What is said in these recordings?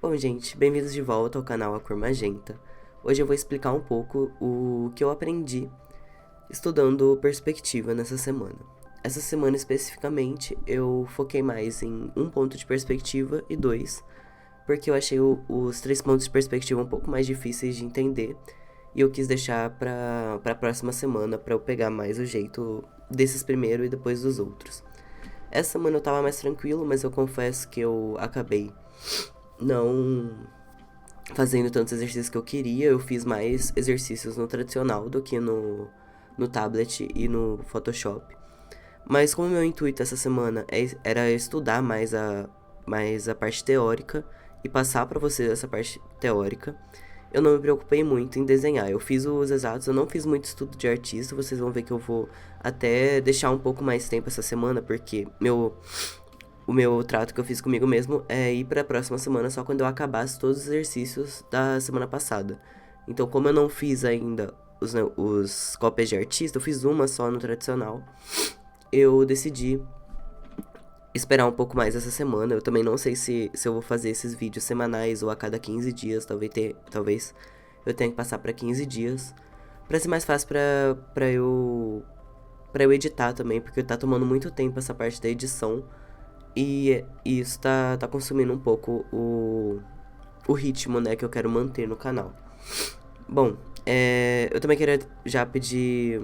Bom, gente, bem-vindos de volta ao canal A Cor Magenta. Hoje eu vou explicar um pouco o que eu aprendi estudando perspectiva nessa semana. Essa semana especificamente eu foquei mais em um ponto de perspectiva e dois, porque eu achei os três pontos de perspectiva um pouco mais difíceis de entender e eu quis deixar para a próxima semana para eu pegar mais o jeito desses primeiro e depois dos outros. Essa semana eu tava mais tranquilo, mas eu confesso que eu acabei não fazendo tantos exercícios que eu queria. Eu fiz mais exercícios no tradicional do que no tablet e no Photoshop. Mas como meu intuito essa semana era estudar mais a parte teórica e passar para vocês essa parte teórica, eu não me preocupei muito em desenhar. Eu fiz os exatos, eu não fiz muito estudo de artista. Vocês vão ver que eu vou até deixar um pouco mais tempo essa semana, porque o meu trato que eu fiz comigo mesmo é ir pra próxima semana só quando eu acabasse todos os exercícios da semana passada. Então, como eu não fiz ainda os cópias de artista, eu fiz uma só no tradicional, eu decidi esperar um pouco mais essa semana. Eu também não sei se eu vou fazer esses vídeos semanais ou a cada 15 dias, talvez eu tenha que passar pra 15 dias, pra ser mais fácil pra eu editar também, porque tá tomando muito tempo essa parte da edição. E isso tá consumindo um pouco o ritmo, né, que eu quero manter no canal. Bom, eu também queria já pedir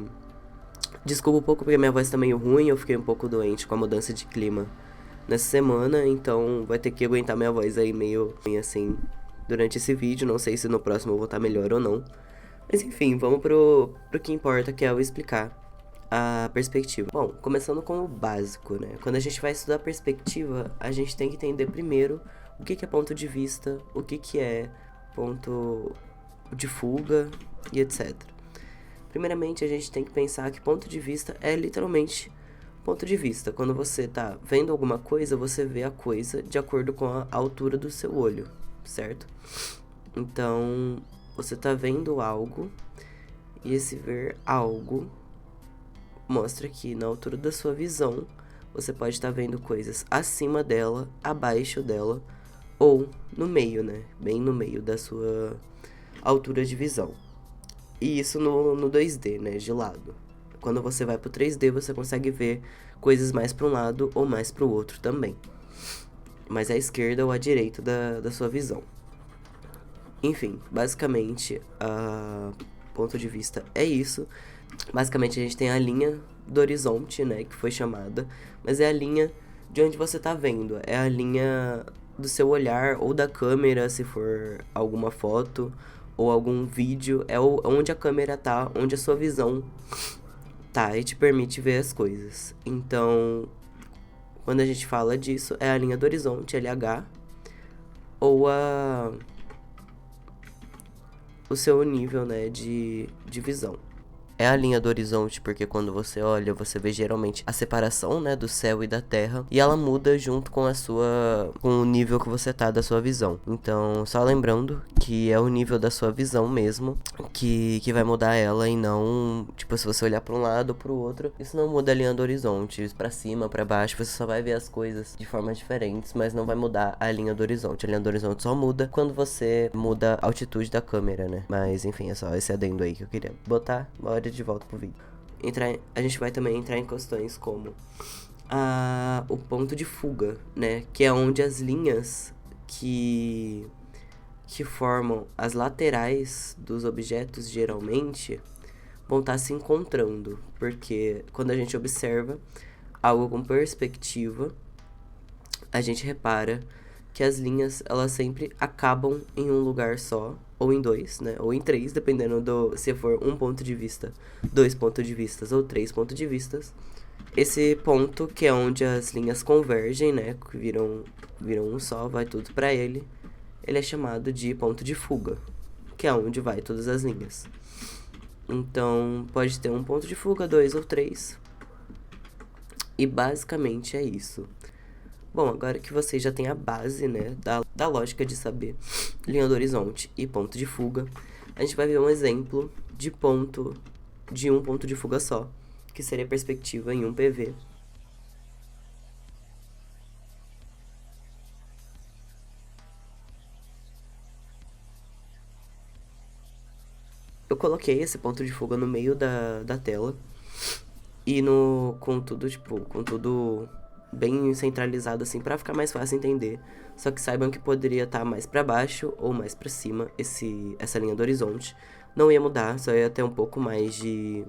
desculpa um pouco porque minha voz tá meio ruim. Eu fiquei um pouco doente com a mudança de clima nessa semana, então vai ter que aguentar minha voz aí meio assim durante esse vídeo. Não sei se no próximo eu vou estar melhor ou não. Mas enfim, vamos pro que importa, que é eu explicar a perspectiva. Bom, começando com o básico, né? Quando a gente vai estudar perspectiva, a gente tem que entender primeiro o que é ponto de vista, o que é ponto de fuga e etc. Primeiramente, a gente tem que pensar que ponto de vista é literalmente ponto de vista. Quando você tá vendo alguma coisa, você vê a coisa de acordo com a altura do seu olho, certo? Então, você tá vendo algo e esse ver algo mostra que na altura da sua visão você pode estar vendo coisas acima dela, abaixo dela ou no meio, né? Bem no meio da sua altura de visão. E isso no 2D, né? De lado. Quando você vai pro 3D, você consegue ver coisas mais para um lado ou mais para o outro também. Mais à esquerda ou à direita da sua visão. Enfim, basicamente, a ponto de vista é isso. Basicamente, a gente tem a linha do horizonte, né, que foi chamada, mas é a linha de onde você tá vendo, é a linha do seu olhar ou da câmera, se for alguma foto ou algum vídeo, é onde a câmera tá, onde a sua visão tá e te permite ver as coisas. Então, quando a gente fala disso, é a linha do horizonte, LH, ou o seu nível, né, de visão. É a linha do horizonte porque quando você olha, você vê geralmente a separação, né, do céu e da terra, e ela muda junto com com o nível que você tá da sua visão. Então, só lembrando que é o nível da sua visão mesmo que vai mudar ela, e não, tipo, se você olhar para um lado ou para o outro, isso não muda a linha do horizonte. Para cima, para baixo, você só vai ver as coisas de formas diferentes, mas não vai mudar a linha do horizonte. A linha do horizonte só muda quando você muda a altitude da câmera, né? Mas enfim, é só esse adendo aí que eu queria botar. Bora de volta pro vídeo. A gente vai também entrar em questões como o ponto de fuga, né? Que é onde as linhas que formam as laterais dos objetos geralmente vão estar se encontrando. Porque quando a gente observa algo com perspectiva, a gente repara que as linhas, elas sempre acabam em um lugar só, ou em dois, né? Ou em três, dependendo se for um ponto de vista, dois pontos de vistas ou três pontos de vistas. Esse ponto, que é onde as linhas convergem, né? Que viram um só, vai tudo pra ele. Ele é chamado de ponto de fuga, que é onde vai todas as linhas. Então, pode ter um ponto de fuga, dois ou três. E basicamente é isso. Bom, agora que você já tem a base, né, da lógica de saber linha do horizonte e ponto de fuga, a gente vai ver um exemplo de um ponto de fuga só, que seria a perspectiva em um PV. eu coloquei esse ponto de fuga no meio da tela. E com tudo, tipo, com tudo bem centralizado, assim, pra ficar mais fácil entender. Só que saibam que poderia estar mais pra baixo ou mais pra cima essa linha do horizonte. Não ia mudar, só ia ter um pouco mais de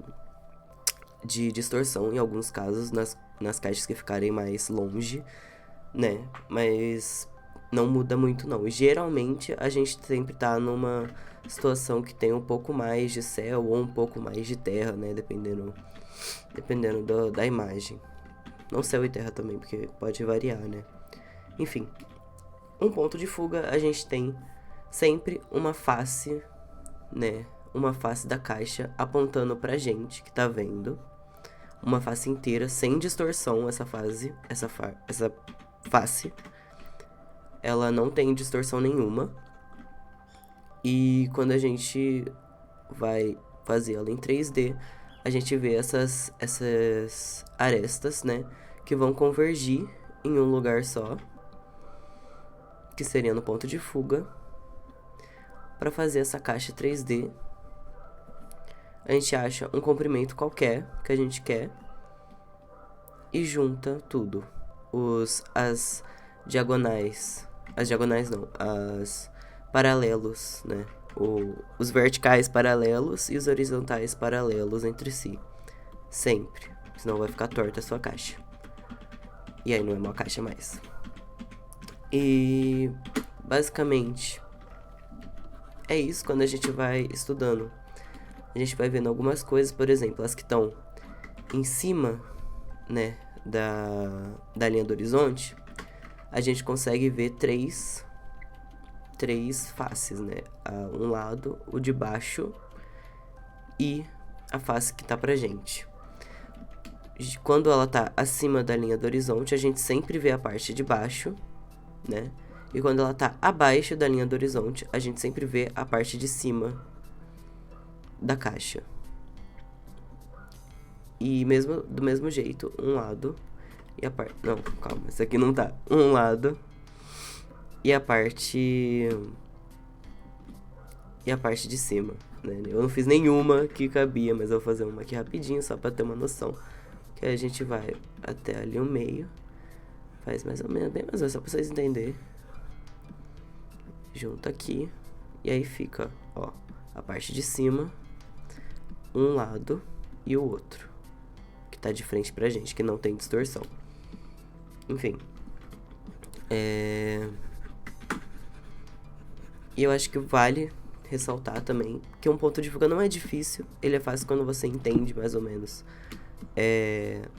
distorção em alguns casos, nas caixas que ficarem mais longe, né? Mas não muda muito, não. E geralmente a gente sempre tá numa situação que tem um pouco mais de céu ou um pouco mais de terra, né? Dependendo da imagem. Não céu e terra também, porque pode variar, né? Enfim, um ponto de fuga a gente tem sempre uma face, né? Uma face da caixa apontando pra gente que tá vendo. Uma face inteira, sem distorção, essa face. Ela não tem distorção nenhuma. E quando a gente vai fazer ela em 3D, a gente vê essas arestas, né? Que vão convergir em um lugar só, que seria no ponto de fuga. Para fazer essa caixa 3D, a gente acha um comprimento qualquer que a gente quer e junta tudo. As diagonais não, as paralelos, né? Os verticais paralelos e os horizontais paralelos entre si. Sempre. Senão vai ficar torta a sua caixa. E aí não é uma caixa mais. E basicamente é isso. Quando a gente vai estudando, a gente vai vendo algumas coisas. Por exemplo, as que estão em cima, né, da linha do horizonte, a gente consegue ver três faces, né? Um lado, o de baixo e a face que tá pra gente. Quando ela tá acima da linha do horizonte, a gente sempre vê a parte de baixo, né? E quando ela tá abaixo da linha do horizonte, a gente sempre vê a parte de cima da caixa. E do mesmo jeito, um lado e a parte... Não, calma, isso aqui não tá. Um lado e a parte de cima, né? Eu não fiz nenhuma que cabia, mas eu vou fazer uma aqui rapidinho, só pra ter uma noção. Que a gente vai até ali o meio. Faz mais ou menos, bem mais ou menos, só pra vocês entenderem. Junta aqui. E aí fica, ó, a parte de cima, um lado e o outro, que tá de frente pra gente, que não tem distorção. Enfim. E eu acho que vale ressaltar também que um ponto de fuga não é difícil. Ele é fácil quando você entende mais ou menos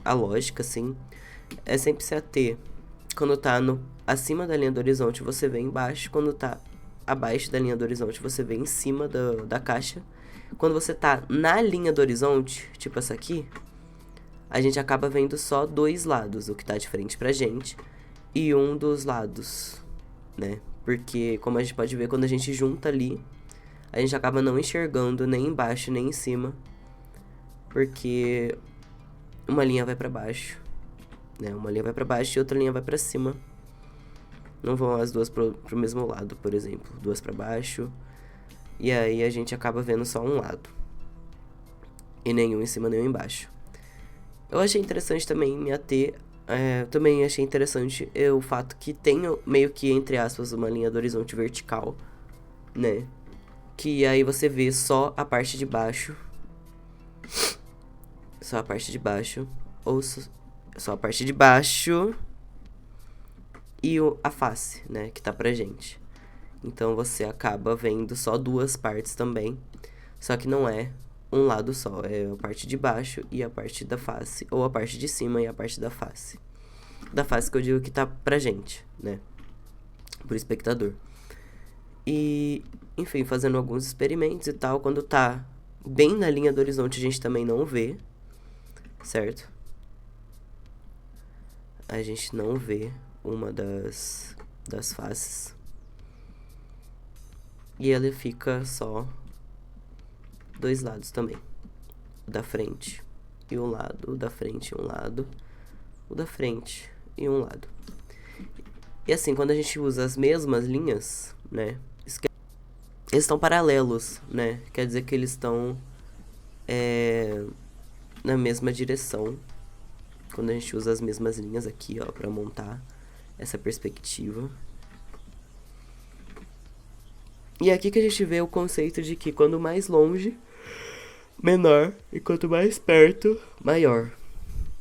a lógica, assim. É sempre se ater. Quando tá acima da linha do horizonte, você vê embaixo. Quando tá abaixo da linha do horizonte, você vê em cima da caixa. Quando você tá na linha do horizonte, tipo essa aqui, a gente acaba vendo só dois lados, o que tá de frente pra gente e um dos lados, né? Porque, como a gente pode ver, quando a gente junta ali, a gente acaba não enxergando nem embaixo nem em cima, porque uma linha vai pra baixo, né? Uma linha vai pra baixo e outra linha vai pra cima. Não vão as duas pro mesmo lado, por exemplo. Duas pra baixo. E aí a gente acaba vendo só um lado. E nenhum em cima, nenhum embaixo. Eu achei interessante também me ater. Também achei interessante o fato que tem meio que, entre aspas, uma linha do horizonte vertical, né? Que aí você vê só a parte de baixo. Só a parte de baixo. Ou só a parte de baixo. E a face, né? Que tá pra gente. Então você acaba vendo só duas partes também. Só que não é um lado só. É a parte de baixo e a parte da face. Ou a parte de cima e a parte da face. Da face que eu digo que tá pra gente, né? Pro espectador. E, enfim, fazendo alguns experimentos e tal. Quando tá bem na linha do horizonte, a gente também não vê. Certo? A gente não vê uma das faces. E ela fica só dois lados também. O da frente e um lado. O da frente e um lado. O da frente e um lado. E assim, quando a gente usa as mesmas linhas, né? eles estão paralelos, né? Quer dizer que eles estão na mesma direção. Quando a gente usa as mesmas linhas aqui, ó, pra montar essa perspectiva. E é aqui que a gente vê o conceito de que quando mais longe, menor, e quanto mais perto, maior,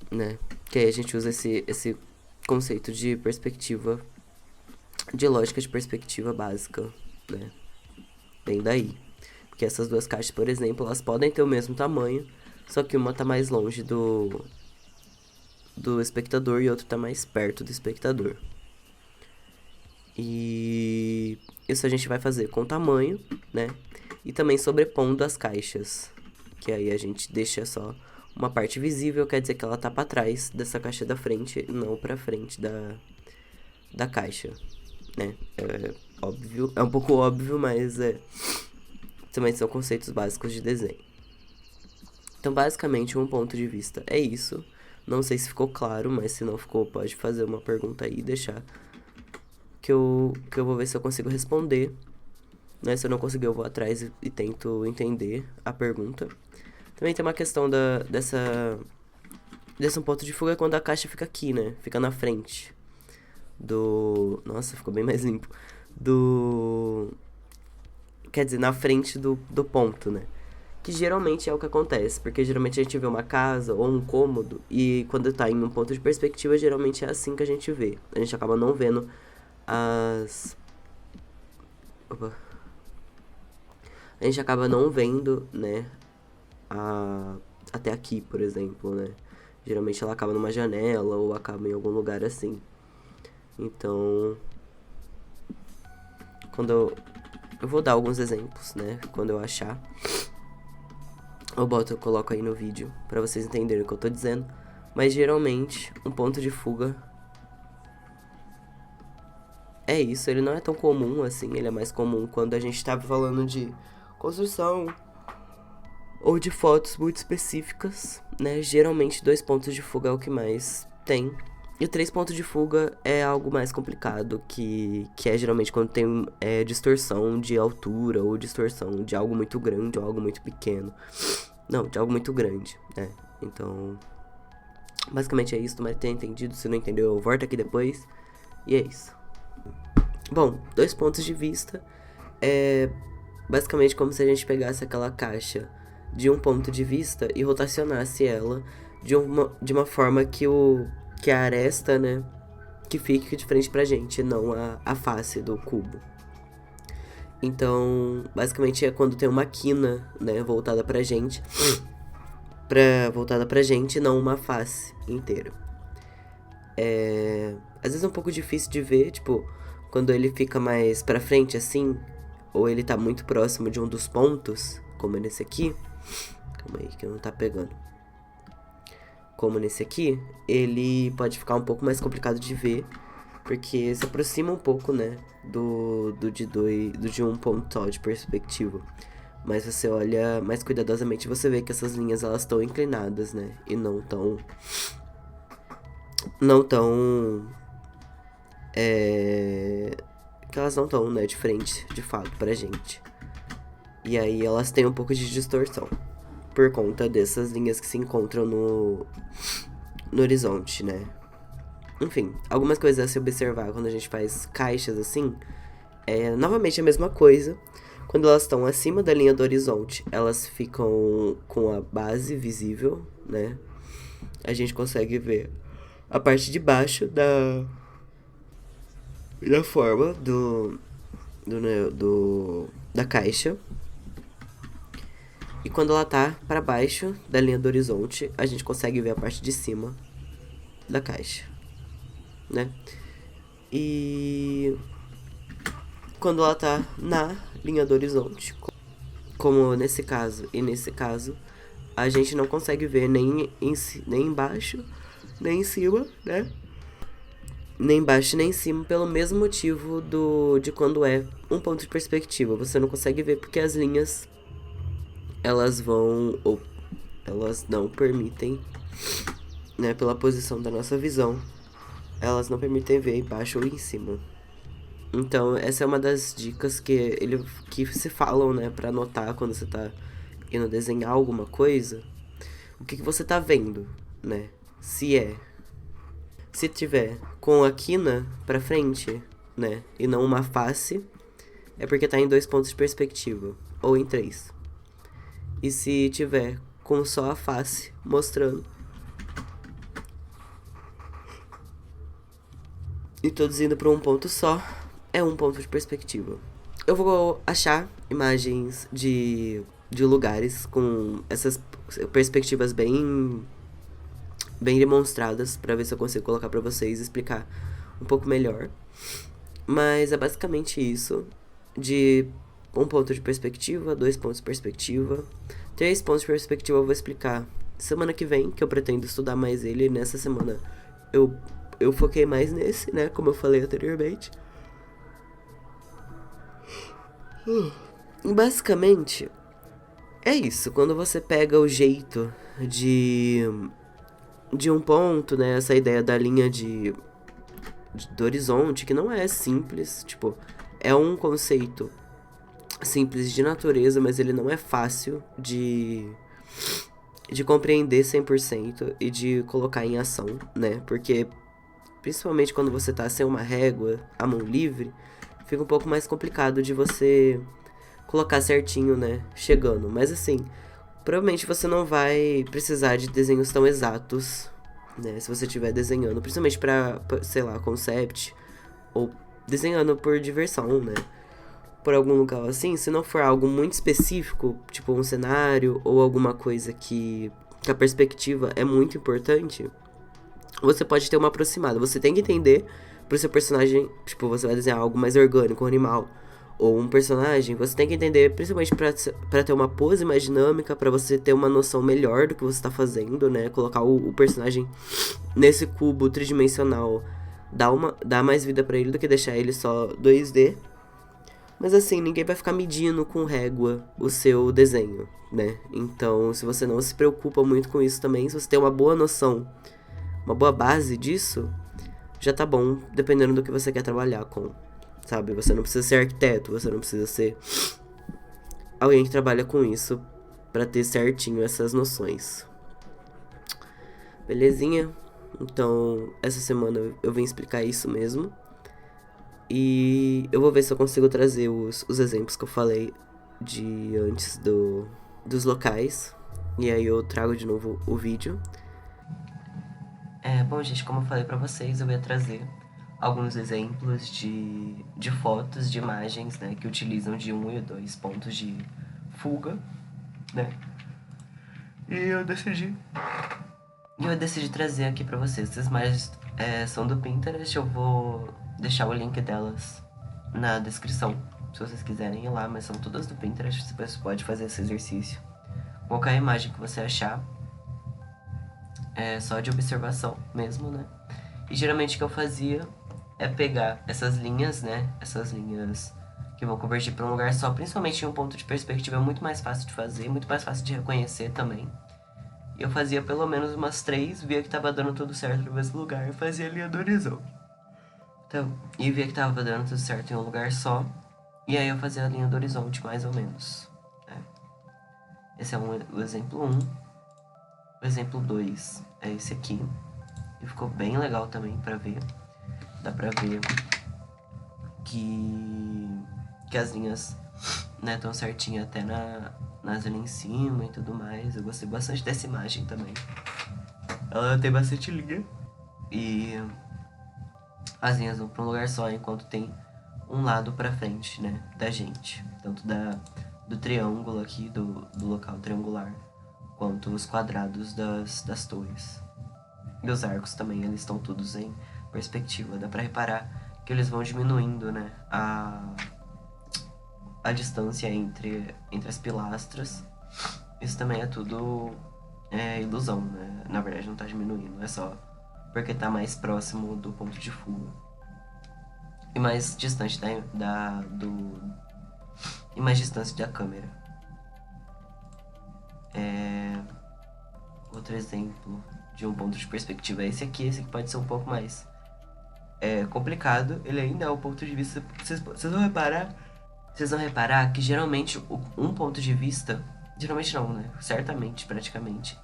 né? Que aí a gente usa esse conceito de perspectiva, de lógica de perspectiva básica, né? Vem daí. Porque essas duas caixas, por exemplo, elas podem ter o mesmo tamanho, só que uma tá mais longe do espectador e outra tá mais perto do espectador. E isso a gente vai fazer com tamanho, né? E também sobrepondo as caixas, que aí a gente deixa só uma parte visível, quer dizer que ela tá pra trás dessa caixa da frente, não pra frente da caixa, né? É óbvio, é um pouco óbvio, mas também são conceitos básicos de desenho. Então, basicamente, um ponto de vista é isso. Não sei se ficou claro, mas se não ficou, pode fazer uma pergunta aí e deixar que eu vou ver se eu consigo responder. Né? Se eu não conseguir, eu vou atrás e tento entender a pergunta. Também tem uma questão desse um ponto de fuga quando a caixa fica aqui, né? Fica na frente do... Nossa, ficou bem mais limpo. Quer dizer, na frente do ponto, né? Que geralmente é o que acontece, porque geralmente a gente vê uma casa ou um cômodo e quando tá em um ponto de perspectiva, geralmente é assim que a gente vê. A gente acaba não vendo as... Opa. A gente acaba não vendo, né, até aqui, por exemplo, né? Geralmente ela acaba numa janela ou acaba em algum lugar assim. Então, quando eu vou dar alguns exemplos, né, quando eu achar. Eu coloco aí no vídeo pra vocês entenderem o que eu tô dizendo. Mas geralmente, um ponto de fuga é isso, ele não é tão comum assim, ele é mais comum quando a gente tá falando de construção ou de fotos muito específicas, né? Geralmente 2 pontos de fuga é o que mais tem. E 3 pontos de fuga é algo mais complicado, que é geralmente quando tem distorção de altura ou distorção de algo muito grande ou algo muito pequeno. Não, de algo muito grande, né? Então, basicamente é isso, tomara ter entendido. Se não entendeu, eu volto aqui depois. E é isso. Bom, 2 pontos de vista é basicamente como se a gente pegasse aquela caixa de um ponto de vista e rotacionasse ela de uma forma que a aresta, né, que fique de frente pra gente, não a face do cubo. Então, basicamente é quando tem uma quina, né, voltada pra gente, não uma face inteira. Às vezes é um pouco difícil de ver, tipo, quando ele fica mais pra frente assim, ou ele tá muito próximo de um dos pontos, como nesse aqui. Calma aí que não tá pegando. Como nesse aqui, ele pode ficar um pouco mais complicado de ver, porque se aproxima um pouco, né, do de um ponto só de perspectiva. Mas você olha mais cuidadosamente, você vê que essas linhas elas estão inclinadas, né, e não tão que elas não estão, né, de frente, de fato, pra gente. E aí elas têm um pouco de distorção por conta dessas linhas que se encontram no horizonte, né? Enfim, algumas coisas a se observar quando a gente faz caixas assim é novamente a mesma coisa. Quando elas estão acima da linha do horizonte, elas ficam com a base visível, né? A gente consegue ver a parte de baixo da forma da caixa. E quando ela tá para baixo da linha do horizonte, a gente consegue ver a parte de cima da caixa, né? E quando ela tá na linha do horizonte, como nesse caso e nesse caso, a gente não consegue ver nem embaixo, nem em cima, né? Nem embaixo nem em cima, pelo mesmo motivo de quando é um ponto de perspectiva. Você não consegue ver porque as linhas elas não permitem, né, pela posição da nossa visão, elas não permitem ver embaixo ou em cima. Então, essa é uma das dicas que se falam, né, pra anotar quando você tá indo desenhar alguma coisa. O que você tá vendo, né? Se tiver com a quina pra frente, né, e não uma face, é porque tá em 2 pontos de perspectiva, ou em 3. E se tiver com só a face mostrando e todos indo pra um ponto só, é um ponto de perspectiva. Eu vou achar imagens de lugares com essas perspectivas bem demonstradas para ver se eu consigo colocar para vocês e explicar um pouco melhor. Mas é basicamente isso, de um ponto de perspectiva, 2 pontos de perspectiva, 3 pontos de perspectiva eu vou explicar semana que vem, que eu pretendo estudar mais ele. Nessa semana eu foquei mais nesse, né, como eu falei anteriormente. Basicamente, é isso. Quando você pega o jeito de um ponto, né, essa ideia da linha do horizonte, que não é simples, tipo, é um conceito simples de natureza, mas ele não é fácil de compreender 100% e de colocar em ação, né? Porque, principalmente quando você tá sem uma régua, a mão livre, fica um pouco mais complicado de você colocar certinho, né? Chegando. Mas assim, provavelmente você não vai precisar de desenhos tão exatos, né? Se você estiver desenhando, principalmente pra, sei lá, concept, ou desenhando por diversão, né? Por algum lugar assim, se não for algo muito específico, tipo um cenário ou alguma coisa que a perspectiva é muito importante, você pode ter uma aproximada. Você tem que entender pro seu personagem, tipo, você vai desenhar algo mais orgânico, um animal ou um personagem, você tem que entender, principalmente pra ter uma pose mais dinâmica, pra você ter uma noção melhor do que você tá fazendo, né? Colocar o personagem nesse cubo tridimensional dá mais vida pra ele do que deixar ele só 2D. Mas assim, ninguém vai ficar medindo com régua o seu desenho, né? Então, se você não se preocupa muito com isso também, se você tem uma boa noção, uma boa base disso, já tá bom, dependendo do que você quer trabalhar com, sabe? Você não precisa ser arquiteto, você não precisa ser alguém que trabalha com isso pra ter certinho essas noções. Belezinha? Então, essa semana eu vim explicar isso mesmo. E eu vou ver se eu consigo trazer os exemplos que eu falei de antes dos locais. E aí eu trago de novo o vídeo. Bom, gente, como eu falei pra vocês, eu ia trazer alguns exemplos de fotos, de imagens, né, que utilizam de 1 e 2 pontos de fuga, né? E eu decidi trazer aqui pra vocês. Essas imagens são do Pinterest, eu vou deixar o link delas na descrição, se vocês quiserem ir lá, mas são todas do Pinterest, você pode fazer esse exercício. Qualquer imagem que você achar, é só de observação mesmo, né? E geralmente o que eu fazia é pegar essas linhas, né? Essas linhas que vão convergir para um lugar só, principalmente em um ponto de perspectiva, é muito mais fácil de fazer, muito mais fácil de reconhecer também. E eu fazia pelo menos umas 3, via que tava dando tudo certo no mesmo lugar e fazia a linha do horizonte. Então, e via que tava dando tudo certo em um lugar só, e aí eu fazia a linha do horizonte mais ou menos. Né? Esse é o exemplo 1. O exemplo 2 é esse aqui. E ficou bem legal também pra ver. Dá pra ver que as linhas, né, tão certinho até nas ali em cima e tudo mais. Eu gostei bastante dessa imagem também. Ela tem bastante linha. E as linhas vão pra um lugar só, enquanto tem um lado pra frente, né, da gente. Tanto do triângulo aqui, do local triangular, quanto os quadrados das torres. E os arcos também, eles estão todos em perspectiva. Dá pra reparar que eles vão diminuindo, né, a distância entre as pilastras. Isso também é tudo ilusão, né? Na verdade não tá diminuindo, é só porque tá mais próximo do ponto de fuga. E mais distante e mais distante da câmera. Outro exemplo de um ponto de perspectiva é esse aqui pode ser um pouco mais é complicado, ele ainda é o ponto de vista. Vocês vão reparar. Vocês vão reparar que geralmente um ponto de vista. Geralmente não, né? Certamente, praticamente.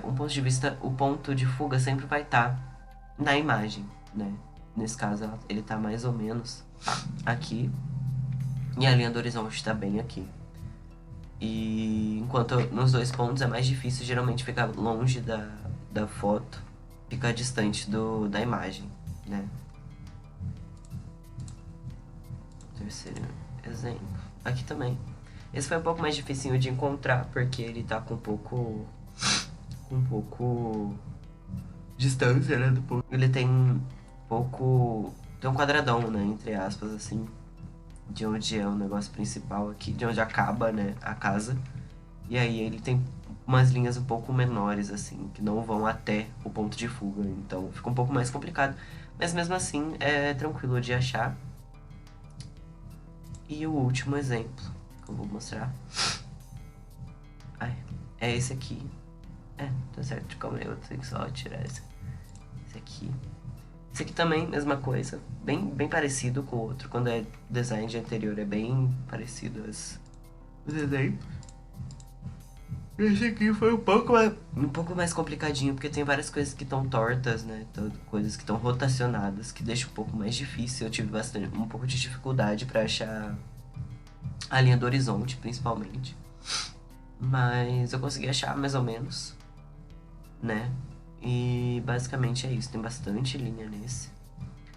Um ponto de vista, o ponto de fuga sempre vai estar na imagem, né? Nesse caso, ele tá mais ou menos aqui. E a linha do horizonte está bem aqui. E enquanto nos dois pontos é mais difícil geralmente ficar longe da foto, ficar distante da imagem, né? Terceiro exemplo. Aqui também. Esse foi um pouco mais dificinho de encontrar, porque ele tá com um pouco distância, né, do ponto. Ele tem um pouco, tem um quadradão, né, entre aspas, assim, de onde é o negócio principal aqui, de onde acaba, né, a casa. E aí ele tem umas linhas um pouco menores, assim, que não vão até o ponto de fuga. Então fica um pouco mais complicado. Mas mesmo assim é tranquilo de achar. E o último exemplo que eu vou mostrar é esse aqui. Tá certo, calma aí, eu tenho que só tirar esse aqui. Esse aqui também, mesma coisa, bem parecido com o outro. Quando é design de interior é bem parecido os desenhos. Esse aqui foi um pouco mais complicadinho, porque tem várias coisas que estão tortas, né? Coisas que estão rotacionadas, que deixa um pouco mais difícil. Eu tive um pouco de dificuldade pra achar a linha do horizonte, principalmente. Mas eu consegui achar mais ou menos, né? E basicamente é isso, tem bastante linha nesse.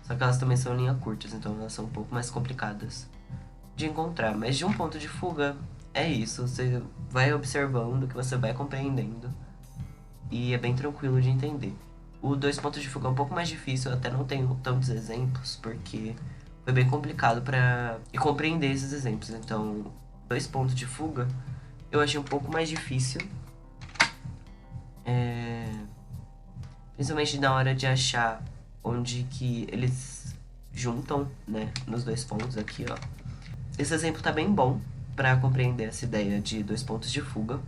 Só que elas também são linhas curtas, então elas são um pouco mais complicadas de encontrar. Mas de um ponto de fuga, é isso. Você vai observando, que você vai compreendendo. E é bem tranquilo de entender. O dois pontos de fuga é um pouco mais difícil, eu até não tenho tantos exemplos, porque foi bem complicado para compreender esses exemplos. Então, dois pontos de fuga eu achei um pouco mais difícil. Principalmente na hora de achar onde que eles juntam, né, nos dois pontos aqui, ó. Esse exemplo tá bem bom para compreender essa ideia de dois pontos de fuga.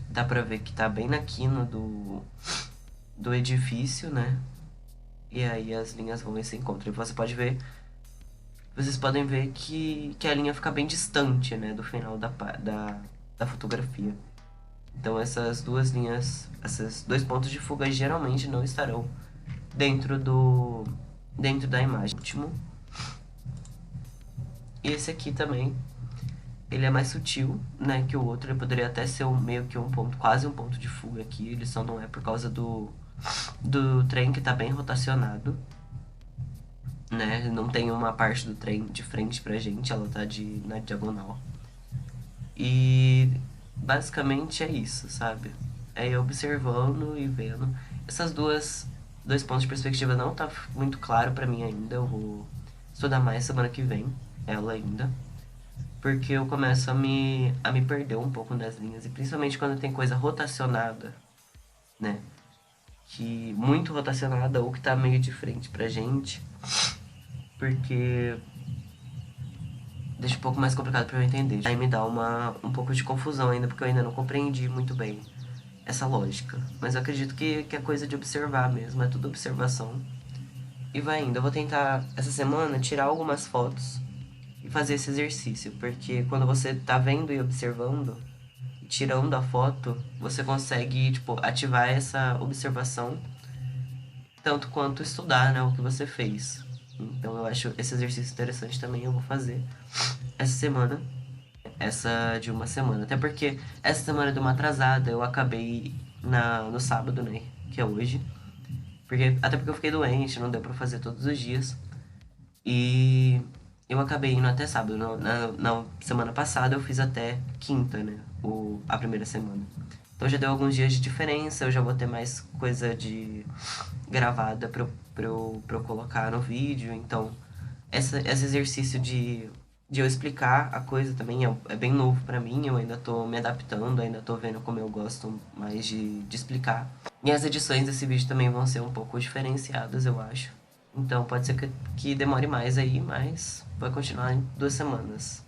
Dá pra ver que tá bem na quina do edifício, né? E aí as linhas vão e se encontram. E vocês podem ver que a linha fica bem distante, né, do final da fotografia. Então essas duas linhas, esses dois pontos de fuga geralmente não estarão dentro da imagem. Último. E esse aqui também, ele é mais sutil, né, que o outro. Ele poderia até ser meio que quase um ponto de fuga aqui. Ele só não é por causa do trem que tá bem rotacionado, né? Não tem uma parte do trem de frente pra gente, ela tá na diagonal. E basicamente é isso, sabe? É ir observando e vendo. Dois pontos de perspectiva não tá muito claro pra mim ainda. Eu vou estudar mais semana que vem, ela ainda. Porque eu começo a me perder um pouco nas linhas. E principalmente quando tem coisa rotacionada, né? Que muito rotacionada ou que tá meio de frente pra gente. Porque deixa um pouco mais complicado pra eu entender. Aí me dá um pouco de confusão ainda, porque eu ainda não compreendi muito bem essa lógica. Mas eu acredito que é coisa de observar mesmo, é tudo observação. E vai indo. Eu vou tentar, essa semana, tirar algumas fotos e fazer esse exercício. Porque quando você tá vendo e observando, tirando a foto, você consegue, tipo, ativar essa observação tanto quanto estudar, né, o que você fez. Então eu acho esse exercício interessante também, eu vou fazer essa semana, essa de uma semana. Até porque essa semana deu uma atrasada, eu acabei no sábado, né, que é hoje. Até porque eu fiquei doente, não deu pra fazer todos os dias. E eu acabei indo até sábado. Na semana passada eu fiz até quinta, né, a primeira semana. Então já deu alguns dias de diferença, eu já vou ter mais coisa de gravada pra eu colocar no vídeo. Então, esse exercício de eu explicar a coisa também é bem novo pra mim. Eu ainda tô me adaptando, ainda tô vendo como eu gosto mais de explicar. E as edições desse vídeo também vão ser um pouco diferenciadas, eu acho. Então, pode ser que demore mais aí, mas vai continuar em 2 semanas.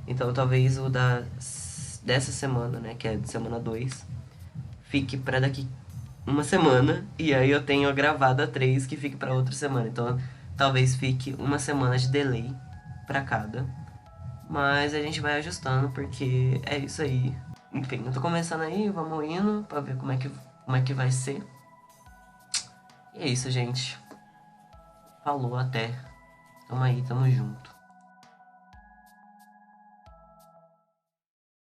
Então, talvez o dessa semana, né, que é de semana 2, fique pra daqui uma semana. E aí eu tenho gravado a 3 que fique pra outra semana. Então talvez fique uma semana de delay pra cada. Mas a gente vai ajustando, porque é isso aí. Enfim, eu tô começando aí, vamos indo pra ver como é que vai ser. E é isso, gente. Falou, até. Tamo aí, tamo junto.